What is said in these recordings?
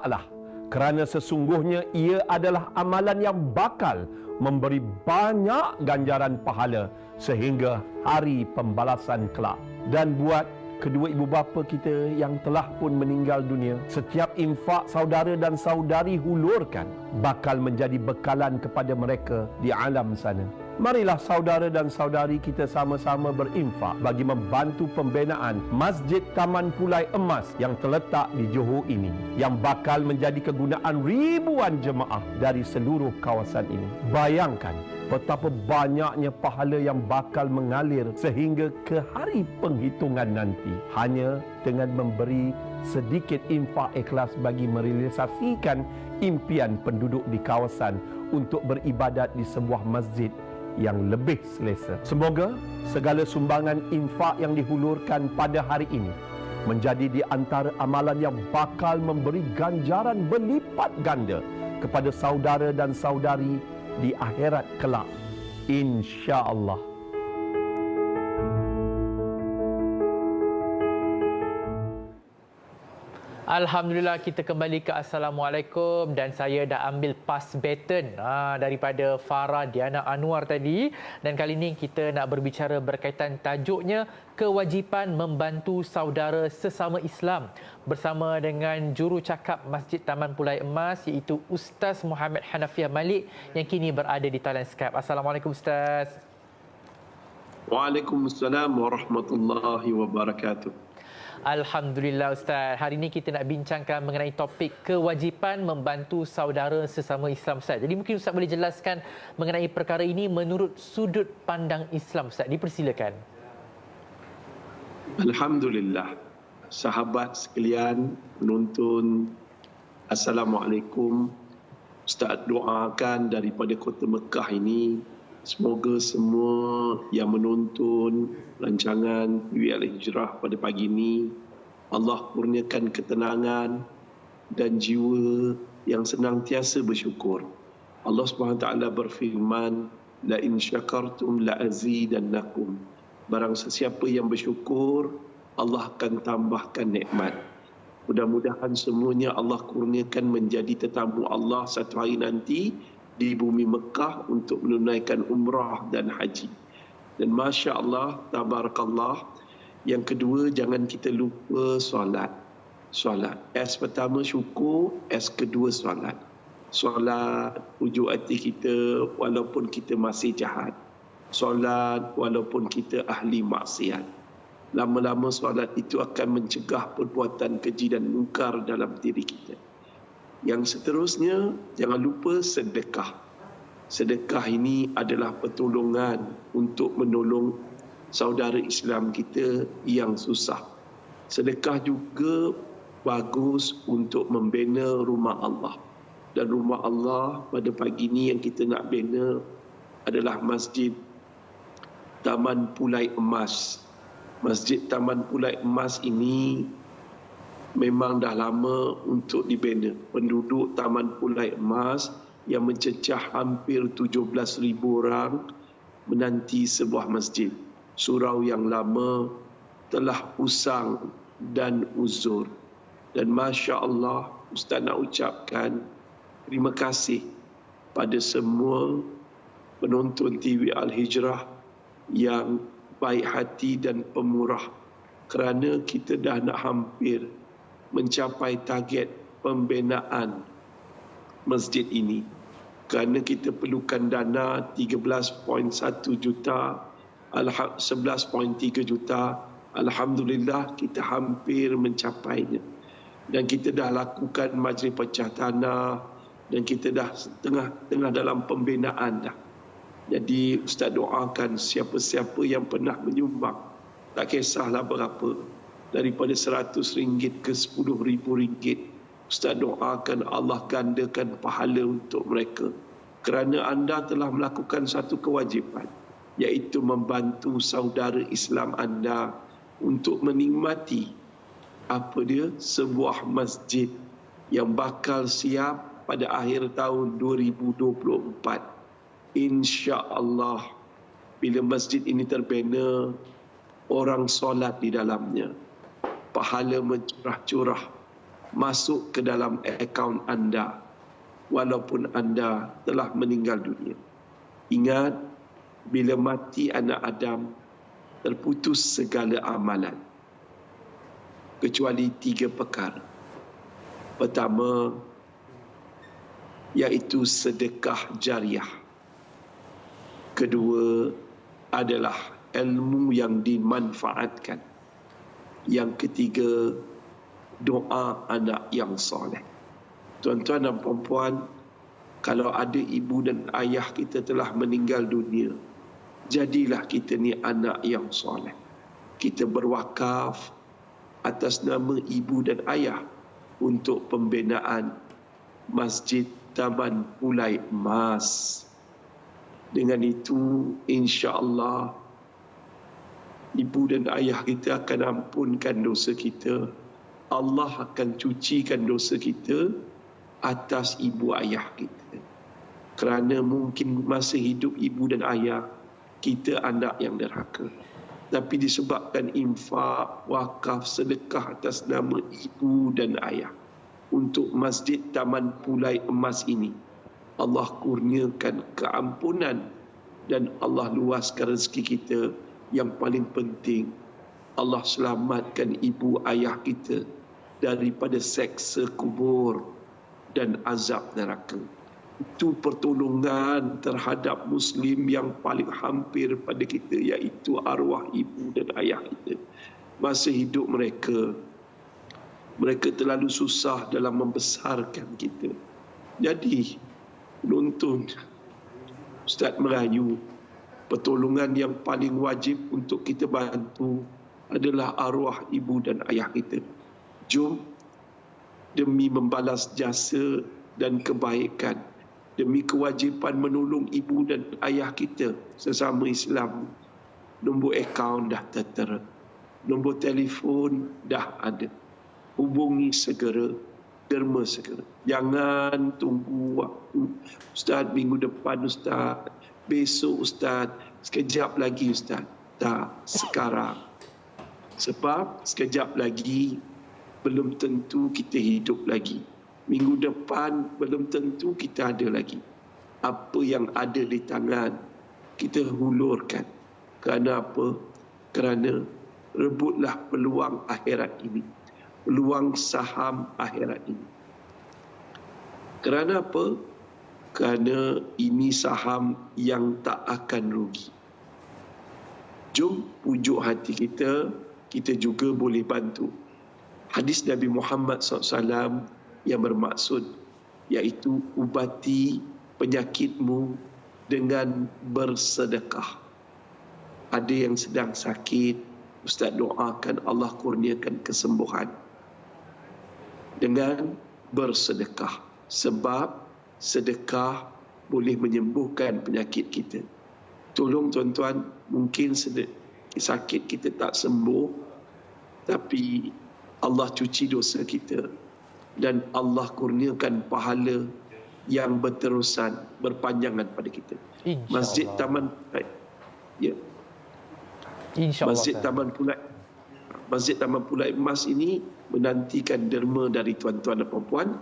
Hendaklah, kerana sesungguhnya ia adalah amalan yang bakal memberi banyak ganjaran pahala sehingga hari pembalasan kelak. Dan buat kedua ibu bapa kita yang telah pun meninggal dunia, setiap infak saudara dan saudari hulurkan bakal menjadi bekalan kepada mereka di alam sana. Marilah saudara dan saudari kita sama-sama berinfak bagi membantu pembinaan Masjid Taman Pulai Emas yang terletak di Johor ini, yang bakal menjadi kegunaan ribuan jemaah dari seluruh kawasan ini. Bayangkan betapa banyaknya pahala yang bakal mengalir sehingga ke hari penghitungan nanti, hanya dengan memberi sedikit infak ikhlas bagi merealisasikan impian penduduk di kawasan untuk beribadat di sebuah masjid yang lebih selesa. Semoga segala sumbangan infak yang dihulurkan pada hari ini menjadi di antara amalan yang bakal memberi ganjaran berlipat ganda kepada saudara dan saudari di akhirat kelak, insya-Allah. Alhamdulillah, kita kembali ke Assalamualaikum, dan saya dah ambil pass baton daripada Farah Diana Anwar tadi, dan kali ini kita nak berbicara berkaitan tajuknya kewajipan membantu saudara sesama Islam bersama dengan jurucakap Masjid Taman Pulai Emas iaitu Ustaz Muhammad Hanafiah Malik yang kini berada di talian Skype. Assalamualaikum Ustaz. Waalaikumsalam warahmatullahi wabarakatuh. Alhamdulillah Ustaz. Hari ini kita nak bincangkan mengenai topik kewajipan membantu saudara sesama Islam Ustaz. Jadi mungkin Ustaz boleh jelaskan mengenai perkara ini menurut sudut pandang Islam Ustaz. Dipersilakan. Alhamdulillah. Sahabat sekalian, penonton, Assalamualaikum. Ustaz doakan daripada kota Mekah ini, semoga semua yang menonton rancangan TV Al-Hijrah pada pagi ini, Allah kurniakan ketenangan dan jiwa yang senantiasa bersyukur. Allah SWT berfirman, la in syakartum la azidannakum. Barang sesiapa yang bersyukur, Allah akan tambahkan nikmat. Mudah-mudahan semuanya Allah kurniakan menjadi tetamu Allah satu hari nanti di bumi Mekah untuk menunaikan umrah dan haji. Dan Masya Allah, Tabarakallah. Yang kedua, jangan kita lupa solat. Solat. S pertama syukur, S kedua solat. Solat ujuk hati kita walaupun kita masih jahat. Solat walaupun kita ahli maksiat. Lama-lama solat itu akan mencegah perbuatan keji dan mungkar dalam diri kita. Yang seterusnya, jangan lupa sedekah. Sedekah ini adalah pertolongan untuk menolong saudara Islam kita yang susah. Sedekah juga bagus untuk membina rumah Allah. Dan rumah Allah pada pagi ini yang kita nak bina adalah Masjid Taman Pulai Emas. Masjid Taman Pulai Emas ini memang dah lama untuk dibina. Penduduk Taman Pulai Emas yang mencecah hampir 17,000 orang menanti sebuah masjid. Surau yang lama telah usang dan uzur. Dan Masya Allah, Ustaz nak ucapkan terima kasih pada semua penonton TV Al-Hijrah yang baik hati dan pemurah, kerana kita dah nak hampir mencapai target pembinaan masjid ini. Kerana kita perlukan dana 13.1 juta, 11.3 juta. Alhamdulillah kita hampir mencapainya. Dan kita dah lakukan majlis pecah tanah dan kita dah tengah dalam pembinaan dah. Jadi Ustaz doakan siapa-siapa yang pernah menyumbang, tak kisahlah berapa, daripada RM100 ke RM10,000, Ustaz doakan Allah gandakan pahala untuk mereka. Kerana anda telah melakukan satu kewajipan, iaitu membantu saudara Islam anda untuk menikmati sebuah masjid yang bakal siap pada akhir tahun 2024. Insya-Allah, bila masjid ini terbina, orang solat di dalamnya, pahala mencurah-curah. masuk ke dalam akaun anda walaupun anda telah meninggal dunia. Ingat, bila mati anak Adam, terputus segala amalan kecuali 3 perkara. Pertama, iaitu sedekah jariah. Kedua adalah ilmu yang dimanfaatkan. Yang ketiga, doa anak yang soleh. Tuan-tuan dan puan-puan, kalau ada ibu dan ayah kita telah meninggal dunia, jadilah kita ni anak yang soleh. Kita berwakaf atas nama ibu dan ayah untuk pembinaan Masjid Taman Pulai Emas. Dengan itu, insya-Allah, ibu dan ayah kita akan ampunkan dosa kita. Allah akan cucikan dosa kita atas ibu ayah kita. Kerana mungkin masa hidup ibu dan ayah, kita anak yang derhaka. Tapi disebabkan infak, wakaf, sedekah atas nama ibu dan ayah untuk Masjid Taman Pulai Emas ini, Allah kurniakan keampunan dan Allah luaskan rezeki kita. Yang paling penting, Allah selamatkan ibu ayah kita daripada seksa kubur dan azab neraka. Itu pertolongan terhadap Muslim yang paling hampir pada kita, iaitu arwah ibu dan ayah kita. Masa hidup mereka, mereka terlalu susah dalam membesarkan kita. Jadi, penonton, Ustaz merayu, pertolongan yang paling wajib untuk kita bantu adalah arwah ibu dan ayah kita. Jom, demi membalas jasa dan kebaikan, demi kewajipan menolong ibu dan ayah kita sesama Islam, nombor akaun dah tertera, nombor telefon dah ada. Hubungi segera, derma segera. Jangan tunggu waktu. Ustaz, minggu depan Ustaz, besok Ustaz, sekejap lagi Ustaz. Tak, sekarang. Sebab sekejap lagi belum tentu kita hidup lagi. Minggu depan belum tentu kita ada lagi. Apa yang ada di tangan, kita hulurkan. Kerana apa? Kerana rebutlah peluang akhirat ini. Peluang saham akhirat ini. Kerana apa? Kerana ini saham yang tak akan rugi. Jom pujuk hati kita, kita juga boleh bantu. Hadis Nabi Muhammad SAW yang bermaksud, iaitu ubati penyakitmu dengan bersedekah. Ada yang sedang sakit, Ustaz doakan Allah kurniakan kesembuhan dengan bersedekah. Sebab sedekah boleh menyembuhkan penyakit kita. Tolong tuan-tuan, mungkin sakit kita tak sembuh, tapi Allah cuci dosa kita dan Allah kurniakan pahala yang berterusan, berpanjangan pada kita. Masjid Taman Pulai, ya. Masjid Taman Pulai Emas ini menantikan derma dari tuan-tuan dan puan-puan.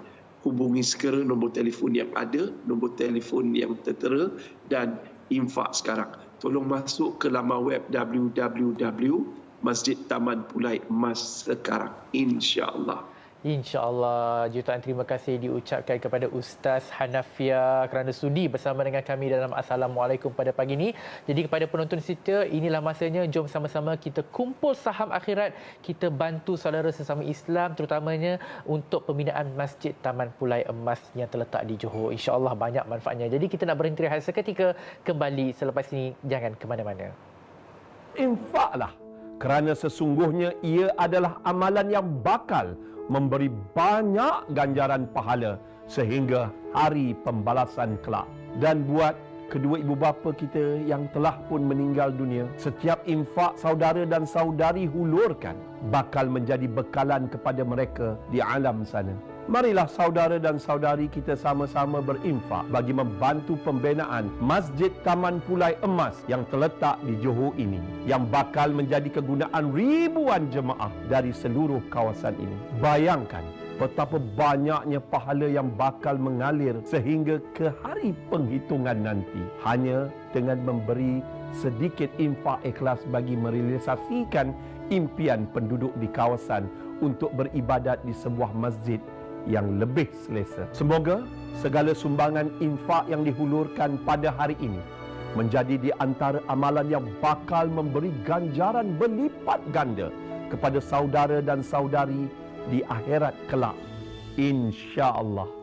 Hubungi segera nombor telefon yang ada, nombor telefon yang tertera dan infak sekarang. Tolong masuk ke laman web www.Masjid Taman Pulai Emas sekarang, insya-Allah. InsyaAllah. Jutaan terima kasih diucapkan kepada Ustaz Hanafia kerana sudi bersama dengan kami dalam Assalamualaikum pada pagi ini. Jadi kepada penonton setia, inilah masanya, jom sama-sama kita kumpul saham akhirat, kita bantu saudara sesama Islam, terutamanya untuk pembinaan Masjid Taman Pulai Emas yang terletak di Johor. InsyaAllah banyak manfaatnya. Jadi kita nak berhenti rehat seketika, kembali selepas ini, jangan ke mana-mana. Infaklah, kerana sesungguhnya ia adalah amalan yang bakal memberi banyak ganjaran pahala sehingga hari pembalasan kelak. Dan buat kedua ibu bapa kita yang telah pun meninggal dunia, setiap infak saudara dan saudari hulurkan bakal menjadi bekalan kepada mereka di alam sana. Marilah saudara dan saudari kita sama-sama berinfak bagi membantu pembinaan Masjid Taman Pulai Emas yang terletak di Johor ini, yang bakal menjadi kegunaan ribuan jemaah dari seluruh kawasan ini. Bayangkan, betapa banyaknya pahala yang bakal mengalir sehingga ke hari penghitungan nanti. Hanya dengan memberi sedikit infak ikhlas bagi merealisasikan impian penduduk di kawasan untuk beribadat di sebuah masjid yang lebih selesa. Semoga segala sumbangan infak yang dihulurkan pada hari ini menjadi di antara amalan yang bakal memberi ganjaran berlipat ganda kepada saudara dan saudari di akhirat kelak, insya-Allah.